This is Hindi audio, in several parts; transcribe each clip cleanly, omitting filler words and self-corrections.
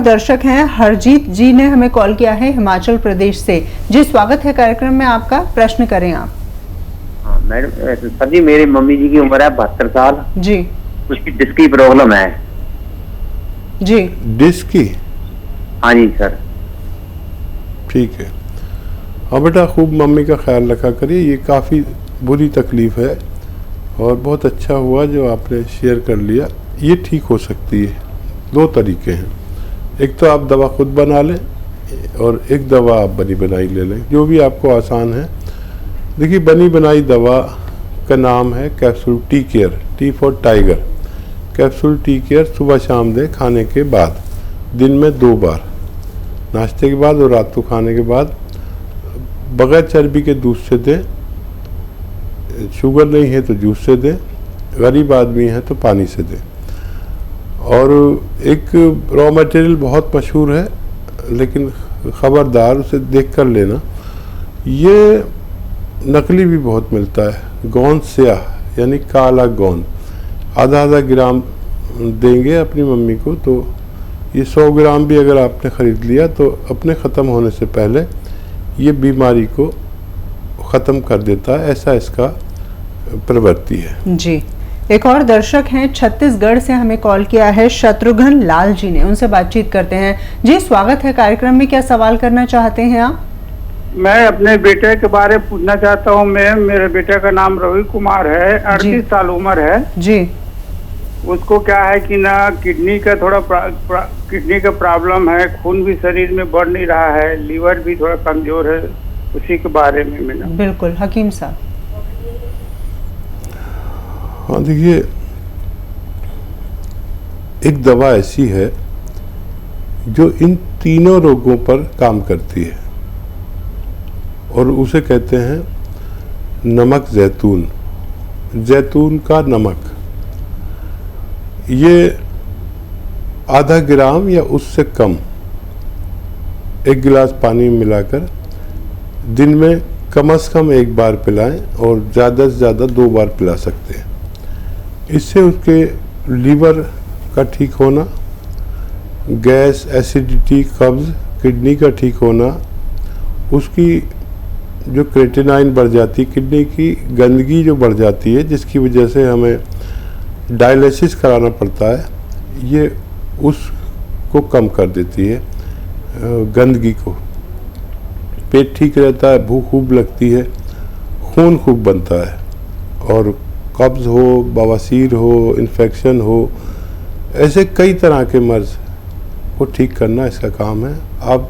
दर्शक हैं हरजीत जी ने हमें कॉल किया है हिमाचल प्रदेश से। जी स्वागत है कार्यक्रम में आपका, प्रश्न करें आप। हाँ मैडम, सर जी मेरी मम्मी जी की उम्र है 72 साल जी। उसकी डिस्क की प्रॉब्लम है। जी डिस्क की? हाँ जी सर। ठीक है। हाँ बेटा, खूब मम्मी का ख्याल रखा करिए। ये काफ़ी बुरी तकलीफ़ है और बहुत अच्छा हुआ जो आपने शेयर कर लिया। ये ठीक हो सकती है। दो तरीके हैं, एक तो आप दवा खुद बना लें और एक दवा आप बनी बनाई ले लें, जो भी आपको आसान है। देखिए, बनी बनाई दवा का नाम है capsule tea care, T for tiger. Capsule tea care सुबह शाम दें खाने के बाद, दिन में 2 बार, नाश्ते के बाद और रात को खाने के बाद। बगैर चर्बी के दूध से दें, शुगर नहीं है तो जूस से दें, गरीब आदमी है तो पानी से दें। और एक रॉ मटेरियल बहुत मशहूर है, लेकिन ख़बरदार उसे देख कर लेना। ये नकली भी बहुत मिलता है। गोंद स्याह यानी काला गोंद आधा ग्राम देंगे अपनी मम्मी को, तो ये 100 ग्राम भी अगर आपने ख़रीद लिया तो अपने ख़त्म होने से पहले ये बीमारी को ख़त्म कर देता है। ऐसा इसका प्रवृत्ति है। जी। एक और दर्शक हैं छत्तीसगढ़ से, हमें कॉल किया है शत्रुघ्न लाल जी ने, उनसे बातचीत करते हैं। जी स्वागत है कार्यक्रम में, क्या सवाल करना चाहते हैं आप? मैं अपने बेटे के बारे में पूछना चाहता हूँ। मेरे बेटे का नाम रवि कुमार है, 38 साल उम्र है जी। उसको क्या है कि ना किडनी का थोड़ा किडनी का प्रॉब्लम है, खून भी शरीर में बढ़ नहीं रहा है, लीवर भी थोड़ा कमजोर है। उसी के बारे में मैंने। बिल्कुल हकीम साहब। हाँ देखिए, एक दवा ऐसी है जो इन तीनों रोगों पर काम करती है और उसे कहते हैं नमक जैतून, जैतून का नमक। ये आधा ग्राम या उससे कम 1 गिलास पानी में मिलाकर दिन में कम से कम 1 बार पिलाएं और ज़्यादा से ज़्यादा 2 बार पिला सकते हैं। इससे उसके लीवर का ठीक होना, गैस, एसिडिटी, कब्ज़, किडनी का ठीक होना, उसकी जो क्रेटिनाइन बढ़ जाती, किडनी की गंदगी जो बढ़ जाती है जिसकी वजह से हमें डायलिसिस कराना पड़ता है, ये उसको कम कर देती है, गंदगी को। पेट ठीक रहता है, भूख खूब लगती है, खून खूब बनता है और कब्ज़ हो, बवासीर हो, इन्फेक्शन हो, ऐसे कई तरह के मर्ज़ को ठीक करना इसका काम है। आप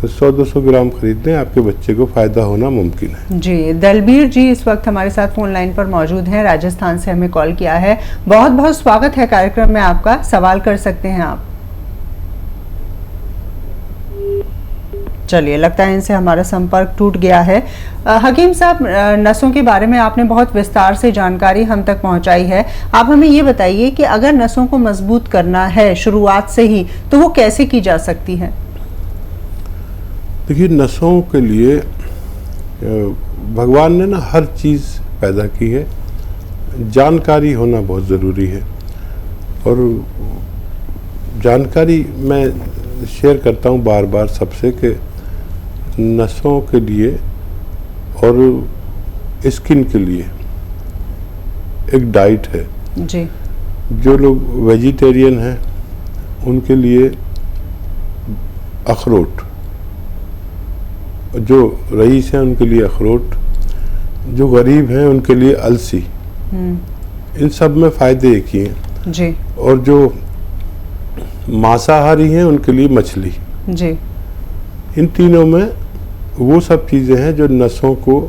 100-200 ग्राम खरीद लें, आपके बच्चे को फ़ायदा होना मुमकिन है। जी। दलबीर जी इस वक्त हमारे साथ फोन लाइन पर मौजूद हैं, राजस्थान से हमें कॉल किया है। बहुत बहुत स्वागत है कार्यक्रम में आपका, सवाल कर सकते हैं आप। चलिए, लगता है इनसे हमारा संपर्क टूट गया है। हकीम साहब, नसों के बारे में आपने बहुत विस्तार से जानकारी हम तक पहुंचाई है। आप हमें ये बताइए कि अगर नसों को मजबूत करना है शुरुआत से ही, तो वो कैसे की जा सकती है? देखिए, नसों के लिए भगवान ने ना हर चीज़ पैदा की है। जानकारी होना बहुत ज़रूरी है और जानकारी मैं शेयर करता हूँ बार बार सबसे कि नसों के लिए और स्किन के लिए एक डाइट है। जी। जो लोग वेजिटेरियन हैं उनके लिए अखरोट, जो रईस हैं उनके लिए अखरोट, जो गरीब हैं उनके लिए अलसी। इन सब में फ़ायदे एक ही हैं। जी। और जो मांसाहारी हैं उनके लिए मछली। जी। इन तीनों में वो सब चीज़ें हैं जो नसों को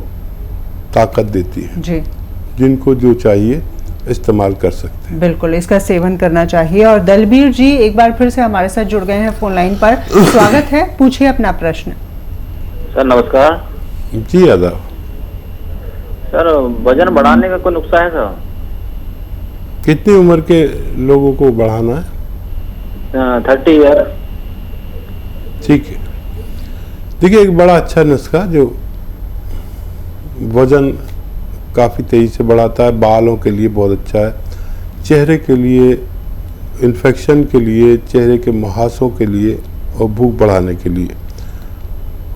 ताकत देती हैं। जी। जिनको जो चाहिए इस्तेमाल कर सकते हैं। बिल्कुल, इसका सेवन करना चाहिए। और दलबीर जी एक बार फिर से हमारे साथ जुड़ गए हैं फोन लाइन पर, स्वागत है, पूछिए अपना प्रश्न। सर नमस्कार। जी आदाब। सर वजन बढ़ाने का कोई नुस्खा है सर? कितनी उम्र के लोगों को बढ़ाना है? 30 ईयर। ठीक है। देखिए, एक बड़ा अच्छा नुस्खा जो वज़न काफ़ी तेज़ी से बढ़ाता है, बालों के लिए बहुत अच्छा है, चेहरे के लिए इन्फेक्शन के लिए, चेहरे के मुहासों के लिए और भूख बढ़ाने के लिए।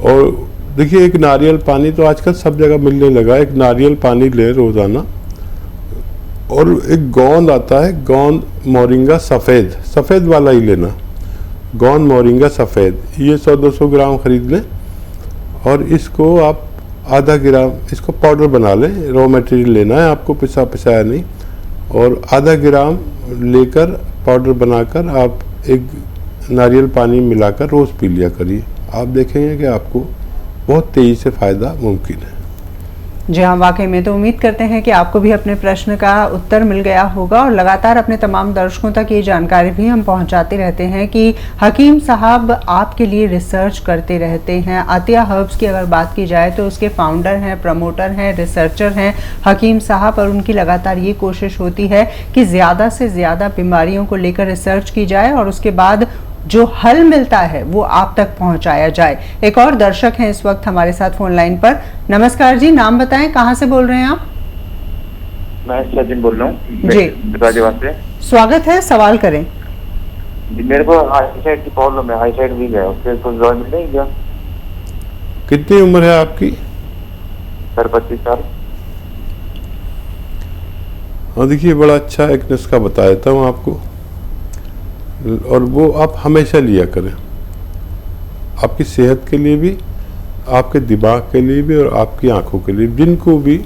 और देखिए, एक नारियल पानी तो आजकल सब जगह मिलने लगा। एक नारियल पानी ले रोज़ाना। और एक गोंद आता है, गोंद मोरिंगा सफ़ेद, सफ़ेद वाला ही लेना, गोंद मोरिंगा सफ़ेद। ये 100-200 ग्राम ख़रीद लें और इसको आप आधा ग्राम इसको पाउडर बना लें। रॉ मटेरियल लेना है आपको, पिसाया नहीं। और आधा ग्राम लेकर पाउडर बनाकर आप एक नारियल पानी मिलाकर रोज़ पी लिया करिए। आप देखेंगे कि आपको बहुत तेज़ी से फ़ायदा मुमकिन है। जी हाँ, वाकई में तो उम्मीद करते हैं कि आपको भी अपने प्रश्न का उत्तर मिल गया होगा। और लगातार अपने तमाम दर्शकों तक ये जानकारी भी हम पहुंचाते रहते हैं कि हकीम साहब आपके लिए रिसर्च करते रहते हैं। अतिया हर्ब्स की अगर बात की जाए तो उसके फाउंडर हैं, प्रमोटर हैं, रिसर्चर हैं हकीम साहब। और उनकी लगातार ये कोशिश होती है कि ज़्यादा से ज़्यादा बीमारियों को लेकर रिसर्च की जाए और उसके बाद जो हल मिलता है वो आप तक पहुंचाया जाए। एक और दर्शक हैं इस वक्त हमारे साथ फोन लाइन पर। नमस्कार जी, नाम बताएं, कहां से बोल रहे हैं आप? मैं सचिन बोल रहा हूँ जी, गाजियाबाद से। स्वागत है, सवाल करें। मेरे को हाई साइड की प्रॉब्लम है, हाई साइड वीक है, उसके कुछ दवा मिल जाएगी क्या? कितनी उम्र है आपकी? सर 25 साल। हाँ, देखिए, बड़ा अच्छा एक नुस्खा बता देता हूँ आपको, और वो आप हमेशा लिया करें। आपकी सेहत के लिए भी, आपके दिमाग के लिए भी और आपकी आंखों के लिए। जिनको भी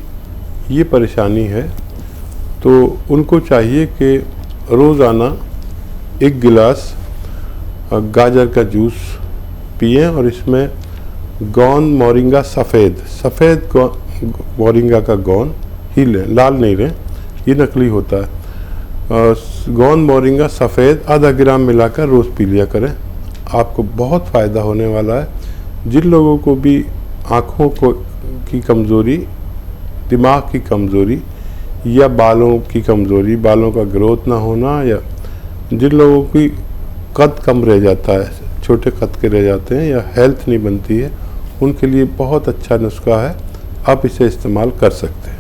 ये परेशानी है तो उनको चाहिए कि रोज़ाना 1 गिलास गाजर का जूस पिएं और इसमें गोंद मोरिंगा सफ़ेद मोरिंगा का गोंद ही लें, लाल नहीं लें, ये नकली होता है। गोंद मोरिंगा सफ़ेद आधा ग्राम मिलाकर रोज़ पी लिया करें। आपको बहुत फ़ायदा होने वाला है। जिन लोगों को भी आँखों की कमज़ोरी, दिमाग की कमज़ोरी या बालों की कमज़ोरी, बालों का ग्रोथ ना होना, या जिन लोगों की कद कम रह जाता है, छोटे कद के रह जाते हैं या हेल्थ नहीं बनती है, उनके लिए बहुत अच्छा नुस्खा है। आप इसे इस्तेमाल कर सकते हैं।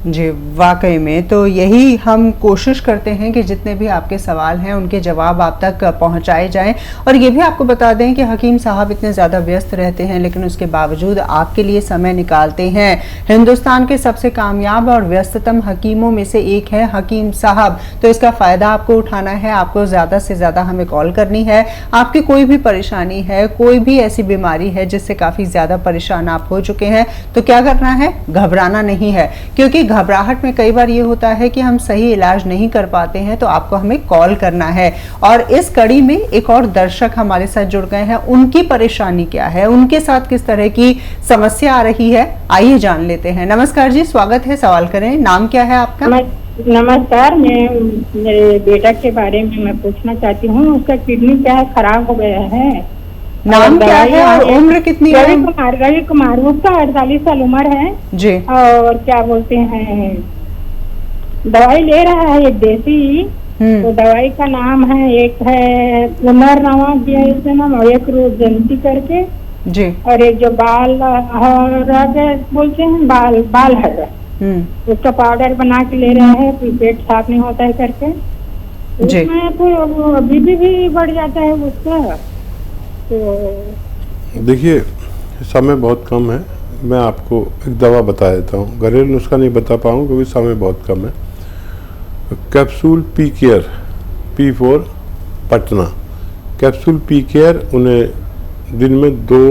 जी, वाकई में तो यही हम कोशिश करते हैं कि जितने भी आपके सवाल हैं उनके जवाब आप तक पहुंचाए जाएं। और ये भी आपको बता दें कि हकीम साहब इतने ज़्यादा व्यस्त रहते हैं लेकिन उसके बावजूद आपके लिए समय निकालते हैं। हिंदुस्तान के सबसे कामयाब और व्यस्ततम हकीमों में से एक है हकीम साहब। तो इसका फ़ायदा आपको उठाना है, आपको ज़्यादा से ज़्यादा हमें कॉल करनी है। आपकी कोई भी परेशानी है, कोई भी ऐसी बीमारी है जिससे काफ़ी ज़्यादा परेशान आप हो चुके हैं, तो क्या करना है? घबराना नहीं है, क्योंकि घबराहट में कई बार ये होता है कि हम सही इलाज नहीं कर पाते हैं। तो आपको हमें कॉल करना है। और इस कड़ी में एक और दर्शक हमारे साथ जुड़ गए हैं। उनकी परेशानी क्या है, उनके साथ किस तरह की समस्या आ रही है, आइए जान लेते हैं। नमस्कार जी, स्वागत है, सवाल करें। नाम क्या है आपका? नमस्कार, मैं मेरे बेटा के बारे में मैं पूछना चाहती हूँ। उसका किडनी क्या है, खराब हो गया है। नाम क्या है और उम्र कितनी है? रवि कुमार, उसका 48 साल उम्र है जी। और क्या बोलते हैं, दवाई ले रहा है एक देसी। तो दवाई का नाम है, एक है पुनर्नवा दिया इसका नाम, और एक रोजंती करके जी, और एक जो बाल बोलते हैं बाल है, उसका पाउडर बना के ले रहा है। पेट साफ नहीं होता है करके, उसमें तो बीपी भी बढ़ जाता है उसका। तो देखिए, समय बहुत कम है, मैं आपको एक दवा बता देता हूँ। घरेलू नुस्खा नहीं बता पाऊँ क्योंकि समय बहुत कम है। Capsule P care P4 Patna, capsule P care उन्हें दिन में 2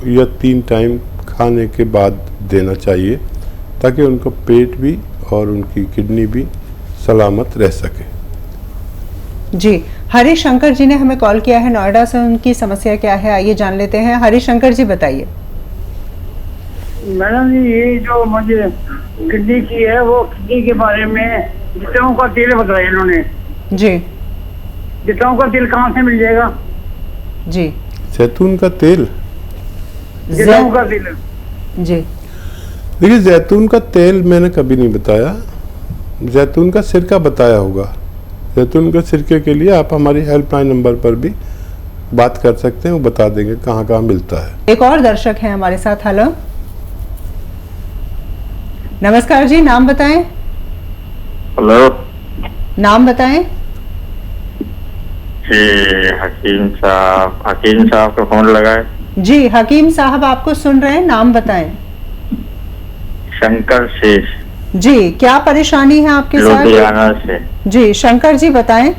या 3 टाइम खाने के बाद देना चाहिए ताकि उनका पेट भी और उनकी किडनी भी सलामत रह सके। जी, हरिशंकर जी ने हमें कॉल किया है नोएडा से। उनकी समस्या क्या है, आइए जान लेते हैं। हरिशंकर जी बताइए। मैडम जी, ये जो मुझे किडनी की है, वो किडनी के बारे में जैतून का तेल बताया इन्होंने जी। जैतून का तेल कहाँ से मिल जाएगा? जी, जैतून का तेल, जैतून का तेल जी। देखिए, जैतून का तेल मैंने कभी नहीं बताया, जैतून का सिरका बताया होगा। जैतून के सिरके के लिए आप हमारी हेल्पलाइन नंबर पर भी बात कर सकते हैं, वो बता देंगे कहाँ कहाँ मिलता है। एक और दर्शक है हमारे साथ। हेलो, नमस्कार जी, नाम बताएं। हेलो, नाम बताएं। हकीम साहब का फोन लगा है। जी हकीम साहब आपको सुन रहे हैं, नाम बताएं। शंकर शेष, जी क्या परेशानी है आपके साथ? लुधियाना से। जी शंकर जी बताएं।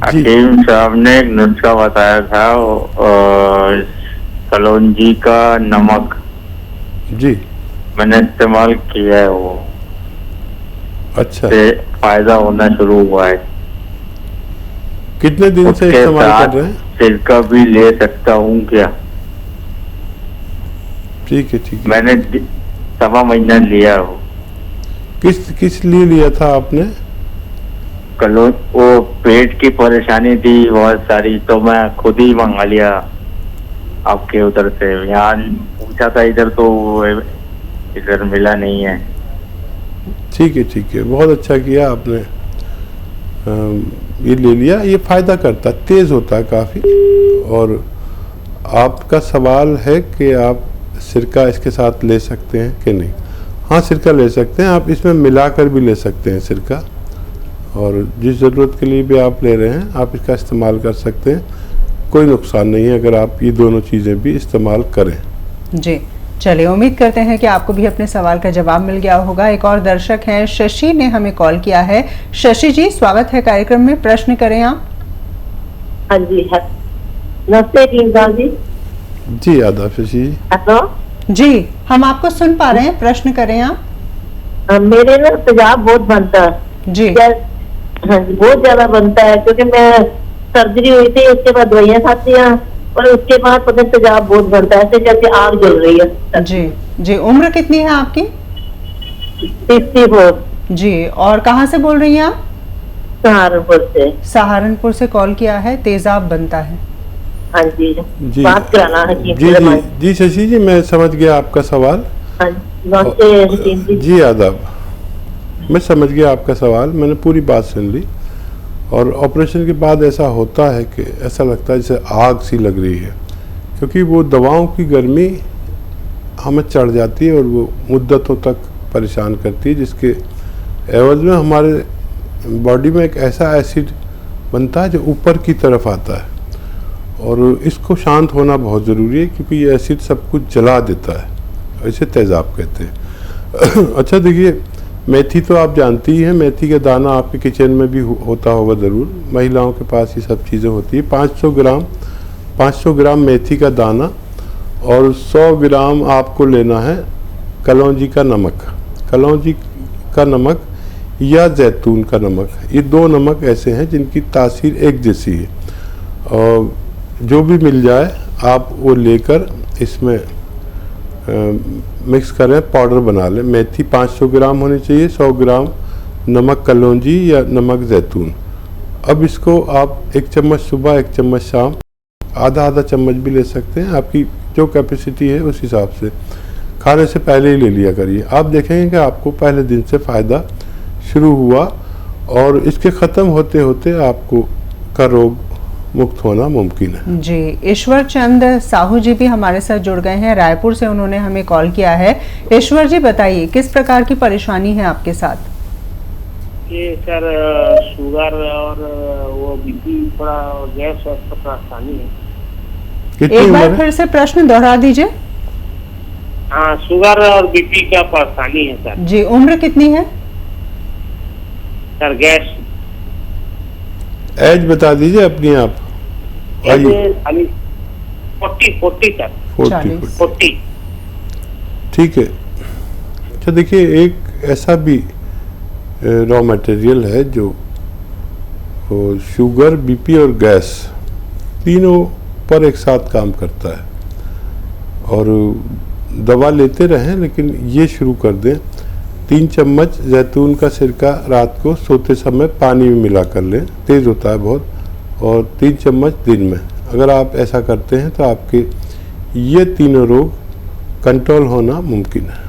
हकीम साहब ने एक नुस्खा बताया था, कलौंजी का नमक। जी मैंने इस्तेमाल किया है, वो अच्छा। से फायदा होना शुरू हुआ है। कितने दिन से उसके इस्तेमाल साथ कर रहे हैं? सिरका भी ले सकता हूँ क्या? ठीक है ठीक है। मैंने 7 महीना लिया हो। किस लिए लिया था आपने? वो पेट की परेशानी थी बहुत सारी, तो मैं खुद ही मंगा लिया आपके उधर से। यहाँ पूछा था इधर, तो इधर मिला नहीं है। ठीक है, बहुत अच्छा किया आपने। ये ले लिया, ये फ़ायदा करता है, तेज़ होता है काफ़ी। और आपका सवाल है कि आप सिरका इसके साथ ले सकते हैं कि नहीं। हाँ सिरका ले सकते हैं आप, इसमें मिलाकर भी ले सकते हैं सिरका। और जिस ज़रूरत के लिए भी आप ले रहे हैं आप इसका इस्तेमाल कर सकते हैं, कोई नुकसान नहीं है अगर आप ये दोनों चीज़ें भी इस्तेमाल करें। जी चलिए, उम्मीद करते हैं कि आपको भी अपने सवाल का जवाब मिल गया होगा। एक और दर्शक हैं, शशि ने हमें कॉल किया है। शशि जी स्वागत है कार्यक्रम में, प्रश्न करें आप। हाँ जी, नमस्ते टीम जी। जी आदाब शशि जी। हेलो जी हम आपको सुन पा रहे हैं, प्रश्न करें आप। मेरे ना तेजाब बहुत बनता है जी। हाँ जी बहुत ज्यादा बनता है, क्योंकि मैं सर्जरी हुई थी, उसके बाद दवाइयाँ खाती हैं और उसके बाद पता तेजाब बहुत बनता है, ऐसे जैसे आग जल रही है। जी उम्र कितनी है आपकी? 64। जी और कहाँ से बोल रही हैं आप? सहारनपुर से। सहारनपुर से कॉल किया है, तेजाब बनता है। हाँ जी बात कराना है जी शशि जी, मैं समझ गया आपका सवाल। हाँ नमस्ते जी आदाब, मैं समझ गया आपका सवाल, मैंने पूरी बात सुन ली। और ऑपरेशन के बाद ऐसा होता है कि ऐसा लगता है जैसे आग सी लग रही है, क्योंकि वो दवाओं की गर्मी हमें चढ़ जाती है और वो मुद्दतों तक परेशान करती है, जिसके एवज में हमारे बॉडी में एक ऐसा एसिड बनता है जो ऊपर की तरफ आता है। और इसको शांत होना बहुत ज़रूरी है, क्योंकि ये एसिड सब कुछ जला देता है, इसे तेज़ाब कहते हैं। अच्छा देखिए, मेथी तो आप जानती ही हैं, मेथी का दाना आपके किचन में भी होता होगा ज़रूर, महिलाओं के पास ये सब चीज़ें होती है। 500 ग्राम मेथी का दाना और 100 ग्राम आपको लेना है कलौंजी का नमक। कलौंजी का नमक या जैतून का नमक, ये 2 नमक ऐसे हैं जिनकी तासीर एक जैसी है। और जो भी मिल जाए आप वो लेकर इसमें मिक्स करें, पाउडर बना लें। मेथी 500 ग्राम होनी चाहिए, 100 ग्राम नमक कलौंजी या नमक जैतून। अब इसको आप 1 चम्मच सुबह 1 चम्मच शाम, आधा चम्मच भी ले सकते हैं, आपकी जो कैपेसिटी है उस हिसाब से खाने से पहले ही ले लिया करिए। आप देखेंगे कि आपको पहले दिन से फ़ायदा शुरू हुआ और इसके ख़त्म होते होते आपको का रोग मुक्त होना मुमकिन है। जी ईश्वर चंद साहू जी भी हमारे साथ जुड़ गए हैं, रायपुर से उन्होंने हमें कॉल किया है। ईश्वर जी बताइए किस प्रकार की परेशानी है आपके साथ? ये सर शुगर और वो बीपी, थोड़ा गैस का परेशानी है। एक बार फिर से प्रश्न दोहरा दीजिए। हाँ शुगर और बीपी का परेशानी है सर। जी उम्र कितनी है सर? गैस एज बता दीजिए अपनी आप। 40 सर। 40। ठीक है। अच्छा देखिए, एक ऐसा भी रॉ मटेरियल है जो शुगर, बीपी और गैस तीनों पर एक साथ काम करता है। और दवा लेते रहें, लेकिन ये शुरू कर दें, 3 चम्मच जैतून का सिरका रात को सोते समय पानी में मिला कर लें, तेज़ होता है बहुत, और 3 चम्मच दिन में। अगर आप ऐसा करते हैं तो आपके ये तीनों रोग कंट्रोल होना मुमकिन है।